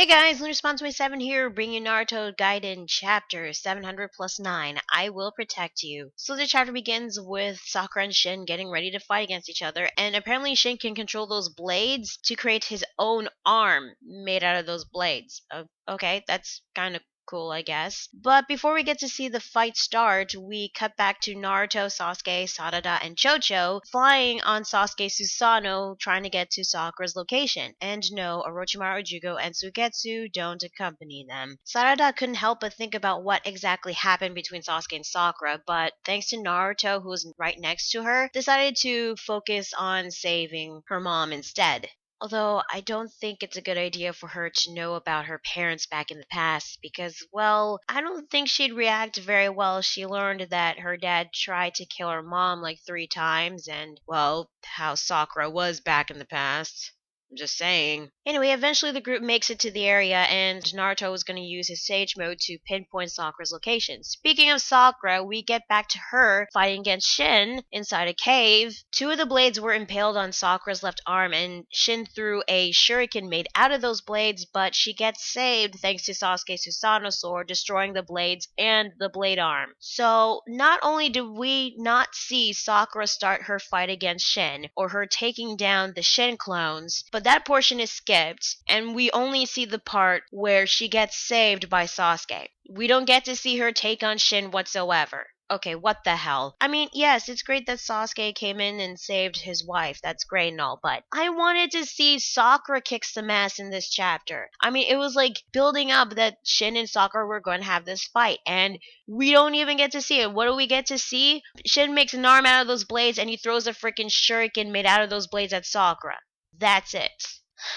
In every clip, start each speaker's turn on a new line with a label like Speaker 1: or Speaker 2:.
Speaker 1: Hey guys, Lunar27 here, bringing you Naruto Gaiden chapter 700 plus 9. I will protect you. So the chapter begins with Sakura and Shin getting ready to fight against each other, and apparently Shin can control those blades to create his own arm made out of those blades. Okay, that's kind of cool, I guess. But before we get to see the fight start, we cut back to Naruto, Sasuke, Sarada, and Chocho flying on Sasuke's Susanoo trying to get to Sakura's location. And no, Orochimaru, Jugo, and Suigetsu don't accompany them. Sarada couldn't help but think about what exactly happened between Sasuke and Sakura, but thanks to Naruto, who was right next to her, decided to focus on saving her mom instead. Although I don't think it's a good idea for her to know about her parents back in the past because, well, I don't think she'd react very well if she learned that her dad tried to kill her mom like 3 times and, well, how Sakura was back in the past. I'm just saying. Anyway, eventually the group makes it to the area, and Naruto is going to use his Sage Mode to pinpoint Sakura's location. Speaking of Sakura, we get back to her fighting against Shin inside a cave. 2 of the blades were impaled on Sakura's left arm, and Shin threw a shuriken made out of those blades, but she gets saved thanks to Sasuke's Susanoo sword, destroying the blades and the blade arm. So, not only do we not see Sakura start her fight against Shin, or her taking down the Shin clones, but that portion is skipped, and we only see the part where she gets saved by Sasuke. We don't get to see her take on Shin whatsoever. Okay, what the hell? I mean, yes, it's great that Sasuke came in and saved his wife. That's great and all, but I wanted to see Sakura kick some ass in this chapter. I mean, it was like building up that Shin and Sakura were going to have this fight, and we don't even get to see it. What do we get to see? Shin makes an arm out of those blades, and he throws a freaking shuriken made out of those blades at Sakura. That's it.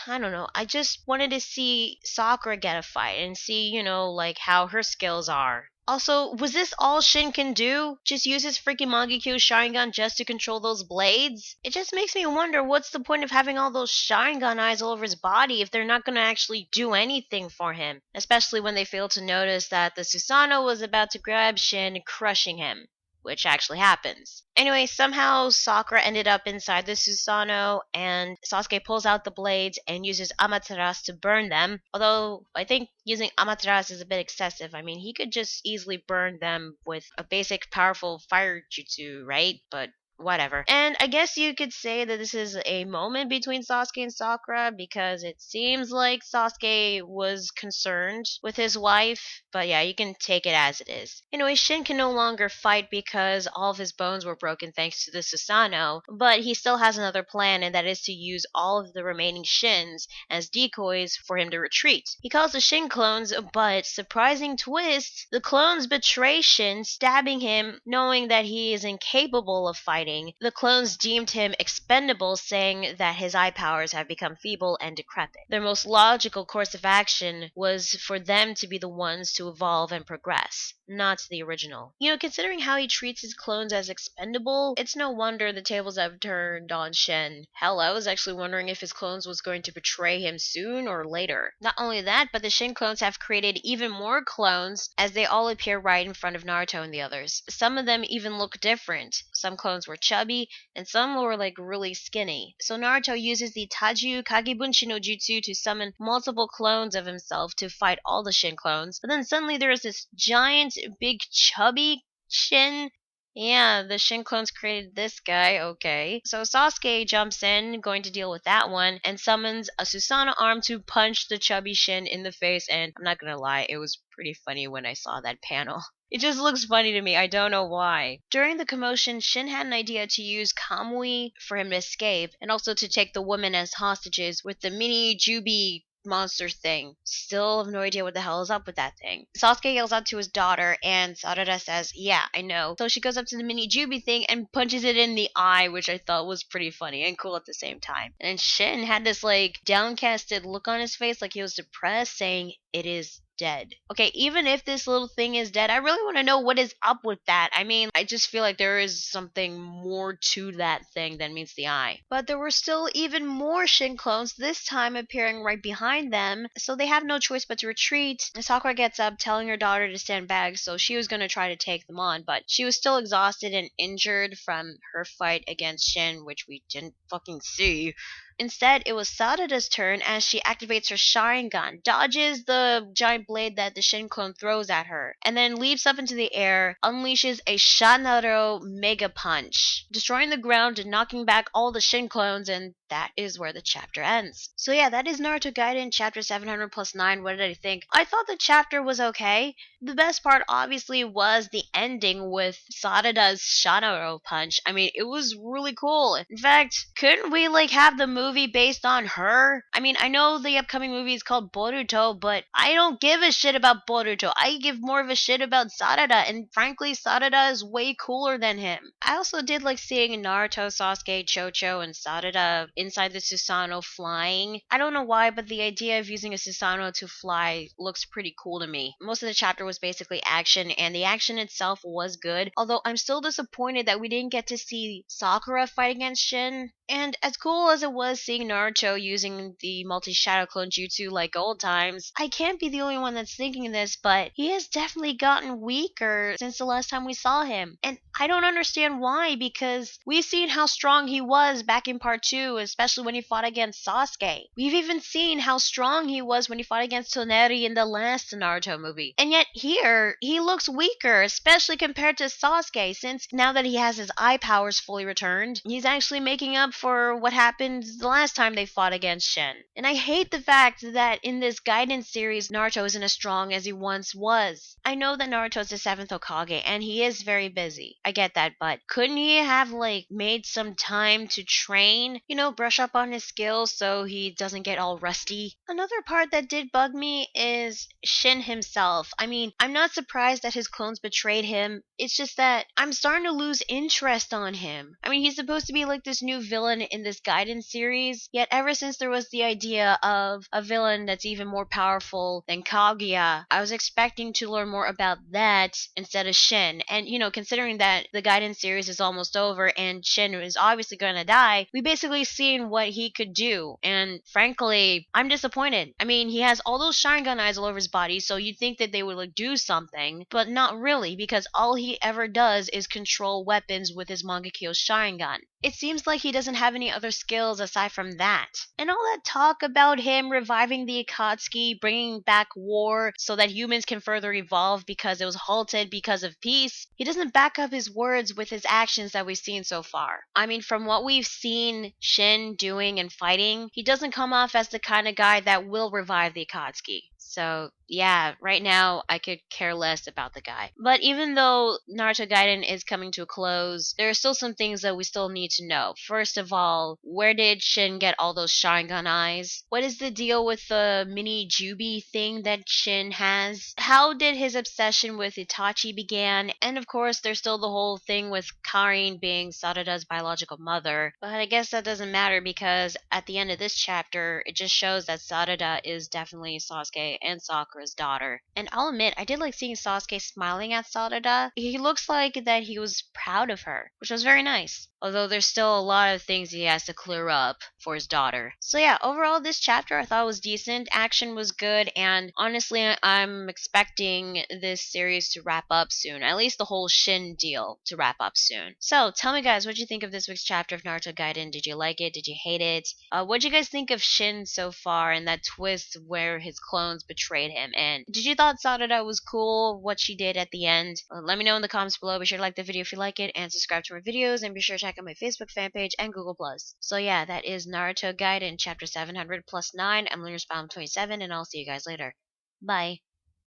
Speaker 1: I don't know. I just wanted to see Sakura get a fight and see, like how her skills are. Also, was this all Shin can do? Just use his freaking Mangekyo Sharingan just to control those blades? It just makes me wonder what's the point of having all those Sharingan eyes all over his body if they're not going to actually do anything for him. Especially when they fail to notice that the Susanoo was about to grab Shin, crushing him. Which actually happens. Anyway, somehow Sakura ended up inside the Susanoo, and Sasuke pulls out the blades and uses Amaterasu to burn them. Although, I think using Amaterasu is a bit excessive. I mean, he could just easily burn them with a basic powerful fire jutsu, right? But whatever. And I guess you could say that this is a moment between Sasuke and Sakura because it seems like Sasuke was concerned with his wife, but yeah, you can take it as it is. Anyway, Shin can no longer fight because all of his bones were broken thanks to the Susanoo, but he still has another plan, and that is to use all of the remaining Shins as decoys for him to retreat. He calls the Shin clones, but surprising twist, the clones betray Shin, stabbing him knowing that he is incapable of fighting. The clones deemed him expendable, saying that his eye powers have become feeble and decrepit. Their most logical course of action was for them to be the ones to evolve and progress, not the original. Considering how he treats his clones as expendable, it's no wonder the tables have turned on Shin. Hell, I was actually wondering if his clones was going to betray him soon or later. Not only that, but the Shin clones have created even more clones as they all appear right in front of Naruto and the others. Some of them even look different. Some clones were chubby, and some were like really skinny. So Naruto uses the Taju Kagebunshi no Jutsu to summon multiple clones of himself to fight all the Shin clones. But then suddenly there is this giant, big, chubby Shin. Yeah, the Shin clones created this guy, okay. So Sasuke jumps in, going to deal with that one, and summons a Susanoo arm to punch the chubby Shin in the face, and I'm not gonna lie, it was pretty funny when I saw that panel. It just looks funny to me, I don't know why. During the commotion, Shin had an idea to use Kamui for him to escape, and also to take the women as hostages with the mini Jubi monster thing. Still have no idea what the hell is up with that thing. Sasuke yells out to his daughter, and Sarada says, yeah, I know. So she goes up to the mini Jubi thing and punches it in the eye, which I thought was pretty funny and cool at the same time. And then Shin had this downcasted look on his face, like he was depressed, saying, it is dead. Okay, even if this little thing is dead, I really want to know what is up with that. I mean, I just feel like there is something more to that thing than meets the eye. But there were still even more Shin clones, this time appearing right behind them, so they have no choice but to retreat. Sakura gets up, telling her daughter to stand back, so she was going to try to take them on, but she was still exhausted and injured from her fight against Shin, which we didn't fucking see. Instead, it was Sarada's turn as she activates her Sharingan, dodges the giant blade that the Shin clone throws at her, and then leaps up into the air, unleashes a SHANAROOO Mega Punch, destroying the ground and knocking back all the Shin clones, and that is where the chapter ends. So yeah, that is Naruto Gaiden chapter 700 plus 9. What did I think? I thought the chapter was okay. The best part obviously was the ending with Sarada's SHANAROOO punch. I mean, it was really cool. In fact, couldn't we have the movie based on her? I mean, I know the upcoming movie is called Boruto, but I don't give a shit about Boruto. I give more of a shit about Sarada, and frankly, Sarada is way cooler than him. I also did like seeing Naruto, Sasuke, Chocho, and Sarada inside the Susanoo flying. I don't know why, but the idea of using a Susanoo to fly looks pretty cool to me. Most of the chapter was basically action, and the action itself was good, although I'm still disappointed that we didn't get to see Sakura fight against Shin. And as cool as it was seeing Naruto using the multi-shadow clone jutsu like old times, I can't be the only one that's thinking this, but he has definitely gotten weaker since the last time we saw him. And I don't understand why, because we've seen how strong he was back in part 2, especially when he fought against Sasuke. We've even seen how strong he was when he fought against Toneri in the last Naruto movie. And yet here, he looks weaker, especially compared to Sasuke, since now that he has his eye powers fully returned, he's actually making up for what happened the last time they fought against Shin. And I hate the fact that in this Gaiden series, Naruto isn't as strong as he once was. I know that Naruto's the 7th Hokage, and he is very busy. I get that, but couldn't he have, made some time to train? Brush up on his skills so he doesn't get all rusty? Another part that did bug me is Shin himself. I mean, I'm not surprised that his clones betrayed him. It's just that I'm starting to lose interest on him. I mean, he's supposed to be this new villain in this Gaiden series, yet ever since there was the idea of a villain that's even more powerful than Kaguya, I was expecting to learn more about that instead of Shin. And, considering that the Gaiden series is almost over and Shin is obviously going to die, we basically seen what he could do. And frankly, I'm disappointed. I mean, he has all those Sharingan eyes all over his body, so you'd think that they would do something, but not really, because all he ever does is control weapons with his Mangekyo Sharingan. It seems like he doesn't have any other skills aside from that. And all that talk about him reviving the Akatsuki, bringing back war so that humans can further evolve because it was halted because of peace, he doesn't back up his words with his actions that we've seen so far. I mean, from what we've seen Shin doing and fighting, he doesn't come off as the kind of guy that will revive the Akatsuki. So, yeah, right now I could care less about the guy. But even though Naruto Gaiden is coming to a close, there are still some things that we still need to know. First of all, where did Shin get all those Sharingan eyes? What is the deal with the mini Jubi thing that Shin has? How did his obsession with Itachi began? And of course, there's still the whole thing with Karin being Sarada's biological mother. But I guess that doesn't matter because at the end of this chapter, it just shows that Sarada is definitely Sasuke and Sakura's daughter. And I'll admit, I did like seeing Sasuke smiling at Sarada. He looks like that he was proud of her, which was very nice. Although there's still a lot of things he has to clear up for his daughter. So yeah, overall this chapter I thought was decent. Action was good, and honestly I'm expecting this series to wrap up soon. At least the whole Shin deal to wrap up soon. So tell me guys, what did you think of this week's chapter of Naruto Gaiden? Did you like it? Did you hate it? What did you guys think of Shin so far and that twist where his clones betrayed him? And did you thought Sarada was cool, what she did at the end? Let me know in the comments below. Be sure to like the video if you like it and subscribe to my videos, and be sure to check out my Facebook fan page and Google+. So yeah, that is Naruto Gaiden chapter 700 plus 9. I'm Lunar Spam 27, and I'll see you guys later. Bye.